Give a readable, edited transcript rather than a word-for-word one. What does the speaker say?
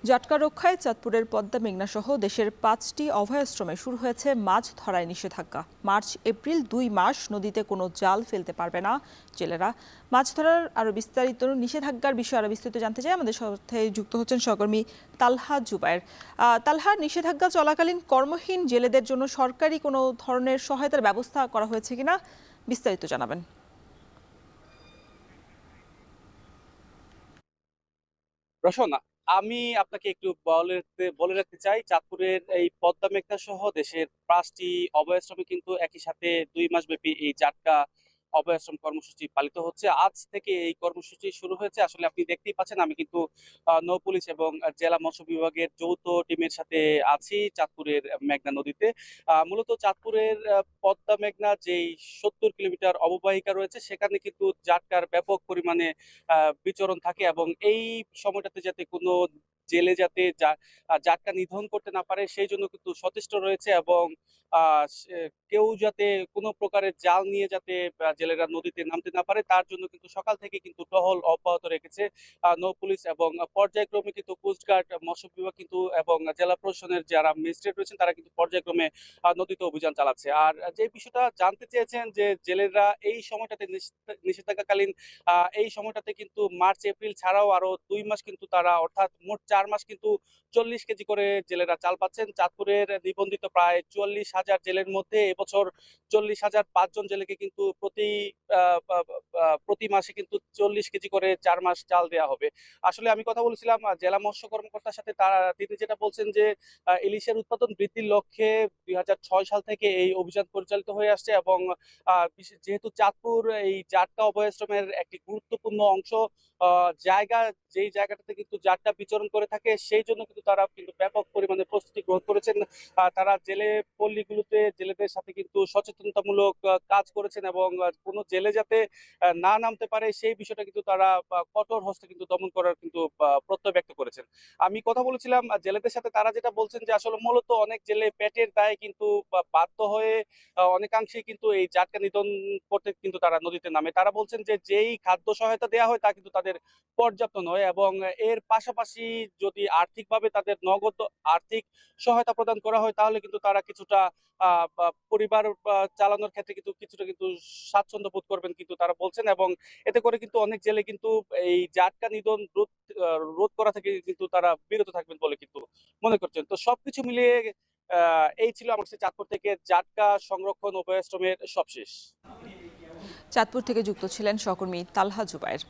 জাটকা রক্ষায় চাঁদপুরের পদ্মা মেঘনা সহ দেশের ৫টি অভয়াশ্রমে শুরু হয়েছে মাছ ধরায় নিষেধাজ্ঞা। মার্চ এপ্রিল ২ মাস নদীতে কোনো জাল ফেলতে পারবে না জেলেরা। মাছ ধরার আরো বিস্তারিত নিষেধাজ্ঞার বিষয়ে আরো বিস্তারিত জানতে চাই, আমাদের সাথে যুক্ত হচ্ছেন সহকর্মী তালহা জুবায়ের। তালহা, নিষেধাজ্ঞা চলাকালীন কর্মহীন জেলেদের জন্য সরকারি কোনো ধরনের সহায়তার ব্যবস্থা করা হয়েছে কিনা বিস্তারিত জানাবেন। রসনা, আমি আপনাকে একটু বলে রাখতে চাই, চাঁদপুরের এই পদ্মা মেঘনা সহ দেশের ৫টি অভয়াশ্রমে কিন্তু একই সাথে ২ মাস ব্যাপী এই জাটকা অভয়াশ্রম কর্মসূচি পালিত হচ্ছে। আজ থেকে এই কর্মসূচি শুরু হয়েছে। আসলে আপনি দেখতেই পাচ্ছেন, আমি কিন্তু নৌ পুলিশ এবং জেলা মৎস্য বিভাগের যৌথ টিমের সাথে আছি চাঁদপুরের মেঘনা নদীতে। মূলত চাঁদপুরের পদ্মা মেঘনা যেই ৭০ কিলোমিটার অববাহিকা রয়েছে, সেখানে কিন্তু জাটকার ব্যাপক পরিমাণে বিচরণ থাকে এবং এই সময়টাতে যাতে কোনো জেলে যাতে জাটকা নিধন করতে না পারে সেই জন্য কিন্তু সচেষ্ট রয়েছে এবং কেউ যাতে কোনো প্রকারের জাল নিয়ে যাতে জেলেরা নদীতে নামতে না পারে তার জন্য কিন্তু সকাল থেকে কিন্তু টহল অব্যাহত রেখেছে নৌ পুলিশ এবং পর্যায়ক্রমে কিন্তু কোস্টগার্ড, মৎস্য বিভাগ কিন্তু এবং জেলা প্রশাসনের যারা ম্যাজিস্ট্রেট রয়েছেন তারা কিন্তু পর্যায়ক্রমে নদীতে অভিযান চালাচ্ছে। আর যে বিষয়টা জানতে চেয়েছেন যে জেলেরা এই সময়টাতে নিষেধাজ্ঞাকালীন এই সময়টাতে কিন্তু মার্চ এপ্রিল ছাড়াও আরো ২ মাস কিন্তু তারা, অর্থাৎ মোট ৪ মাস কিন্তু ৪০ কেজি করে জেলেরা চাল পাচ্ছেন। চাঁদপুরের নিবন্ধিত প্রায় ৪৪,০০০ জেলের মধ্যে এবছর ৪০,০০৫ জন জেলেকে কিন্তু প্রতি মাসে কিন্তু ৪০ কেজি করে ৪ মাস চাল দেওয়া হবে। আসলে আমি কথা বলেছিলাম জেলা মৎস্য কর্মকর্তার সাথে, তিনি যেটা বলছেন যে ইলিশের উৎপাদন বৃদ্ধির লক্ষ্যে ২০০৬ সাল থেকে এই অভিযান পরিচালিত হয়ে আসছে এবং যেহেতু চাঁদপুর এই জাটকা অভয়াশ্রমের একটি গুরুত্বপূর্ণ অংশ, জায়গা, যেই জায়গাটাতে কিন্তু জাটকা বিচরণ করে থাকে সেই জন্য কিন্তু তারা কিন্তু ব্যাপক পরিমাণে প্রস্তুতি গ্রহণ করেছেন। তারা জেলে পল্লীগুলোতে জেলেদের সাথে কিন্তু সচেতনতামূলক কাজ করেছেন এবং কোনো জেলে যাতে না নামতে পারে সেই বিষয়টা কিন্তু তারা কঠোর হস্তে কিন্তু দমন করার কিন্তু প্রত্যয় ব্যক্ত করেছেন। আমি কথা বলেছিলাম জেলেদের সাথে, তারা যেটা বলছেন যে আসলে মূলত অনেক জেলে পেটের দায়ে কিন্তু বাধ্য হয়ে অনেকাংশেই কিন্তু এই জাটকা নিধন করতে কিন্তু তারা নদীতে নামে। তারা বলছেন যে যেই খাদ্য সহায়তা দেওয়া হয় তা কিন্তু তাদের পর্যাপ্ত নয় এবং এর পাশাপাশি যদি আর্থিকভাবে তাদের নগদ আর্থিক সহায়তা প্রদান করা হয় তাহলে কিন্তু তারা কিছুটা পরিবার চালানোর ক্ষেত্রে কিন্তু কিছুটা কিন্তু স্বাচ্ছন্দ্য বোধ করবেন কিন্তু তারা বলছেন এবং এতে করে কিন্তু অনেক জেলে কিন্তু এই জাটকা নিধন রোধ করা থেকে কিন্তু তারা বিরত থাকবেন বলে কিন্তু মনে করছেন। তো সবকিছু মিলিয়ে এই ছিল আমার কাছে চাঁদপুর থেকে জাটকা সংরক্ষণ অভয়াশ্রমের সবশেষ। চাঁদপুর থেকে যুক্ত ছিলেন সহকর্মী তালহা জুবায়ের।